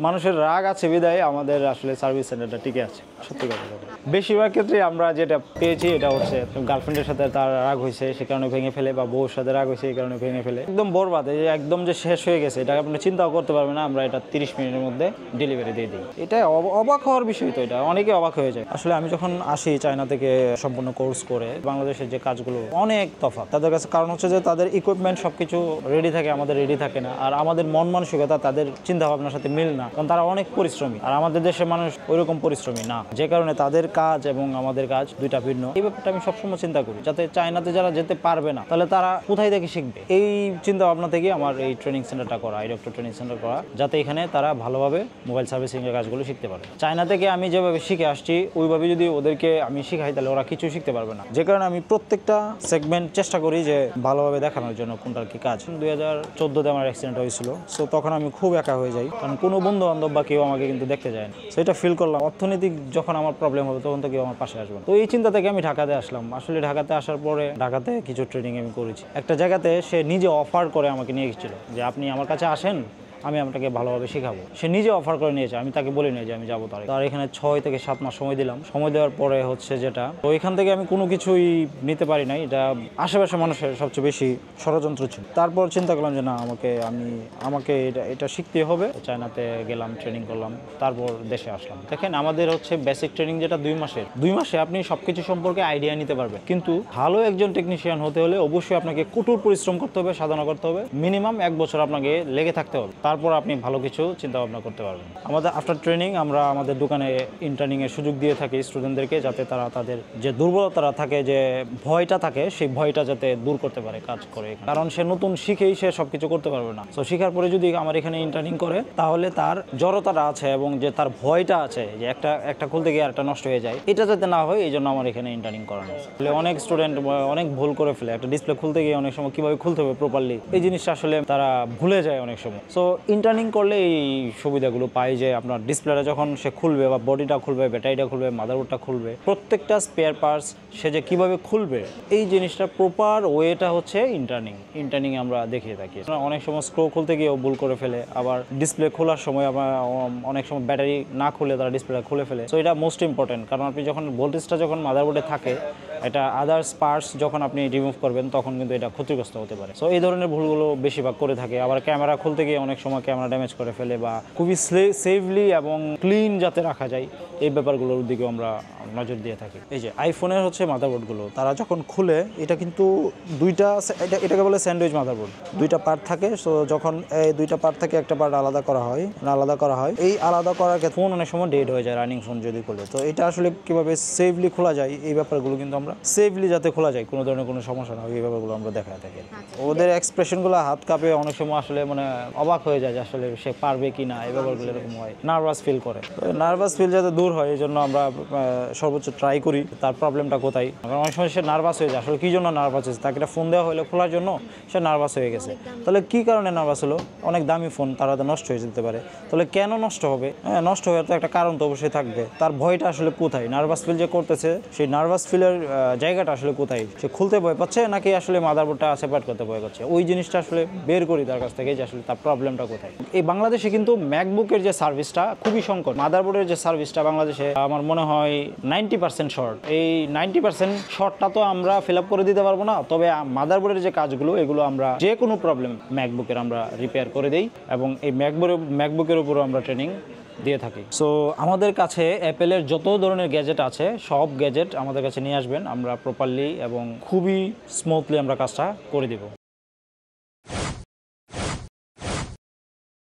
মানুষের রাগ আছে বিদায় আমাদের আসলে সার্ভিস সেন্টারটা টিকে আছে, সত্যি কথা। বেশিরভাগ ক্ষেত্রে আমরা যেটা পেয়েছি এটা হচ্ছে গার্লফ্রেন্ডের সাথে তার রাগ হয়েছে সে কারণে ভেঙে ফেলে, বা বউর সাথে রাগ হয়েছে এই কারণে ভেঙে ফেলে। একদম বরবাদ, একদম যে শেষ হয়ে গেছে এটা আপনি চিন্তাও করতে পারবেন না। আমরা এটা 30 মিনিটের মধ্যে ডেলিভারি দিয়ে দিই। এটা অবাক হওয়ার বিষয় তো, এটা অনেকে অবাক হয়ে যায়। আসলে আমি যখন আসি চায়না থেকে সম্পূর্ণ কোর্স করে, বাংলাদেশের যে কাজগুলো অনেক তফাৎ তাদের কাছে। কারণ হচ্ছে যে তাদের ইকুইপমেন্ট সবকিছু রেডি থাকে, আমাদের রেডি থাকে না। আর আমাদের মন মানসিকতা তাদের চিন্তা ভাবনার সাথে মিল না, কারণ তারা অনেক পরিশ্রমী আর আমাদের দেশের মানুষ ওইরকম পরিশ্রমী না, যে কারণে তাদের কাজ এবং আমাদের কাজ দুইটা ভিন্ন। এই ব্যাপারটা আমি সবসময় চিন্তা করি, যাতে চায়নাতে যারা যেতে পারবে না তাহলে তারা কোথায় থেকে শিখবে। এই চিন্তা ভাবনা থেকে আমার এই ট্রেনিং সেন্টারটা করা, এই ডক্টর ট্রেনিং সেন্টার করা, যাতে এখানে তারা ভালোভাবে মোবাইল সার্ভিসিং এর কাজগুলো শিখতে পারে। চায়না থেকে আমি যেভাবে শিখে আসছি ওইভাবে যদি ওদেরকে আমি শিখাই তাহলে ওরা কিছু শিখতে পারবে না, যে কারণে আমি প্রত্যেকটা সেগমেন্ট চেষ্টা করি যে ভালোভাবে দেখানোর জন্য কোনটার কি কাজ। 2014-তে আমার অ্যাক্সিডেন্ট হয়েছিল, সো তখন আমি খুব একা হয়ে যাই, কারণ কোনো বন্ধু বান্ধব বা কেউ আমাকে কিন্তু দেখতে যায় না। সেটা ফিল করলাম অর্থনৈতিক যখন আমার প্রবলেম হবে তখন তো কেউ আমার পাশে আসবে। তো এই চিন্তা থেকে আমি ঢাকাতে আসলাম। আসলে ঢাকাতে আসার পরে ঢাকাতে কিছু ট্রেনিং আমি করেছি। একটা জায়গাতে সে নিজে অফার করে আমাকে নিয়ে গেছিল যে আপনি আমার কাছে আসেন, আমি আপনাকে ভালোভাবে শেখাবো। সে নিজে অফার করে নিয়েছে, আমি তাকে বলি নাই যে আমি যাবো। তার এখানে 6 থেকে 7 মাস সময় দিলাম। সময় দেওয়ার পরে হচ্ছে যেটা, তো এখান থেকে আমি কোনো কিছুই নিতে পারি নাই। এটা আশেপাশে মানুষের সবচেয়ে বেশি ষড়যন্ত্র ছিল। তারপর চিন্তা করলাম যে না, আমাকে এটা শিখতে হবে। চায়নাতে গেলাম, ট্রেনিং করলাম, তারপর দেশে আসলাম। দেখেন আমাদের হচ্ছে বেসিক ট্রেনিং যেটা 2 মাসে আপনি সবকিছু সম্পর্কে আইডিয়া নিতে পারবেন। কিন্তু ভালো একজন টেকনিশিয়ান হতে হলে অবশ্যই আপনাকে কঠোর পরিশ্রম করতে হবে, সাধনা করতে হবে। মিনিমাম 1 বছর আপনাকে লেগে থাকতে হবে, তারপর আপনি ভালো কিছু চিন্তা ভাবনা করতে পারবেন। আমাদের আফটার ট্রেনিং আমরা আমাদের দোকানে ইন্টার্নিং এর সুযোগ দিয়ে থাকি স্টুডেন্টদেরকে, যাতে তারা তাদের যে দুর্বলতা থাকে, যে ভয়টা থাকে, সেই ভয়টা যাতে দূর করতে পারে কাজ করে। কারণ সে নতুন শিখেই সে সবকিছু করতে পারবে না। তো শিখার পরে যদি আমার এখানে ইন্টার্নিং করে তাহলে তার জড়তাটা আছে এবং যে তার ভয়টা আছে যে একটা খুলতে গিয়ে আরেকটা নষ্ট হয়ে যায়, এটা যাতে না হয় এই জন্য আমার এখানে ইন্টার্নিং করানো। অনেক স্টুডেন্ট অনেক ভুল করে ফেলে। একটা ডিসপ্লে খুলতে গিয়ে অনেক সময় কিভাবে খুলতে হবে প্রপারলি, এই জিনিসটা আসলে তারা ভুলে যায় অনেক সময়। সো ইন্টার্নিং করলে এই সুবিধাগুলো পাই যে আপনার ডিসপ্লেটা যখন সে খুলবে, বা বডিটা খুলবে, ব্যাটারিটা খুলবে, মাদারবোর্ডটা খুলবে, প্রত্যেকটা স্পেয়ার পার্টস সে যে কীভাবে খুলবে, এই জিনিসটা প্রপার ওয়েটা হচ্ছে ইন্টার্নিং আমরা দেখিয়ে থাকি। অনেক সময় স্ক্রু খুলতে গিয়েও ভুল করে ফেলে, আবার ডিসপ্লে খোলার সময় অনেক সময় ব্যাটারি না খুলে তারা ডিসপ্লেটা খুলে ফেলে। সো এটা মোস্ট ইম্পর্টেন্ট, কারণ আপনি যখন ভোল্টেজটা যখন মাদারবোর্ডে থাকে, এটা আদার্স পার্টস যখন আপনি রিমুভ করবেন তখন কিন্তু এটা ক্ষতিগ্রস্ত হতে পারে। সো এই ধরনের ভুলগুলো বেশিরভাগ করে থাকে। আবার ক্যামেরা খুলতে গিয়ে অনেক সময় ক্যামেরা ড্যামেজ করে ফেলে, বা খুবই সেফলি এবং ক্লিন যাতে রাখা যায় এই ব্যাপারগুলোর দিকেও আমরা নজর দিয়ে থাকি। এই যে আইফোনের হচ্ছে মাদারবোর্ডগুলো তারা যখন খুলে, এটা কিন্তু এটাকে বলে স্যান্ডউইচ মাদারবোর্ড। 2টা পার্ট থাকে। সো যখন এই 2টা পার্ট থেকে একটা পার্ট আলাদা করা হয়, এই আলাদা করার ক্ষেত্রে ফোন অনেক সময় ডেড হয়ে যায়, রানিং ফোন যদি খুলে। তো এটা আসলে কিভাবে সেফলি খোলা যায়, এই ব্যাপারগুলো কিন্তু আমরা সেফলি যাতে খোলা যায়, কোনো ধরনের কোনো সমস্যা না হয়, এই ব্যাপারগুলো আমরা দেখায় থাকি। ওদের এক্সপ্রেশনগুলো হাত কাঁপে, অনেক সময় আসলে মানে অবাক হয়ে যায় যে আসলে সে পারবে কি না, এই ব্যাপারগুলো এরকম হয়, নার্ভাস ফিল করে। নার্ভাস ফিল যাতে দূর হয় এই জন্য আমরা সর্বোচ্চ ট্রাই করি তার প্রবলেমটা কোথায়। কারণ অনেক সময় সে নার্ভাস হয়ে যায়, আসলে কী জন্য নার্ভাস হয়েছে, তাকে একটা ফোন দেওয়া হলে খোলার জন্য সে নার্ভাস হয়ে গেছে। তাহলে কী কারণে নার্ভাস হলো? অনেক দামি ফোন, তার হাতে নষ্ট হয়ে যেতে পারে। তাহলে কেন নষ্ট হবে? নষ্ট হওয়ার তো একটা কারণ তো অবশ্যই থাকবে। তার ভয়টা আসলে কোথায়, নার্ভাস ফিল যে করতেছে, সেই নার্ভাস ফিলের জায়গাটা আসলে কোথায়? সে খুলতে ভয় পাচ্ছে নাকি আসলে মাদারবোর্ডটা সেপারেট করতে ভয় করছে? ওই জিনিসটা আসলে বের করি তার কাছ থেকে যে আসলে তার প্রবলেমটা কোথায়। এই বাংলাদেশে কিন্তু ম্যাকবুকের যে সার্ভিসটা খুবই সংকট। মাদারবোর্ডের যে সার্ভিসটা বাংলাদেশে আমার মনে হয় 90% শর্ট। এই 90% শর্টটা তো আমরা ফিল আপ করে দিতে পারবো না, তবে মাদারবোর্ডের যে কাজগুলো এগুলো আমরা যে কোনো প্রবলেম ম্যাকবুকের আমরা রিপেয়ার করে দিই, এবং এই ম্যাকবুকের উপরও আমরা ট্রেনিং দিয়ে থাকি। সো আমাদের কাছে অ্যাপেলের যত ধরনের গ্যাজেট আছে সব গ্যাজেট আমাদের কাছে নিয়ে আসবেন, আমরা প্রপারলি এবং খুবই স্মুথলি আমরা কাজটা করে দেব।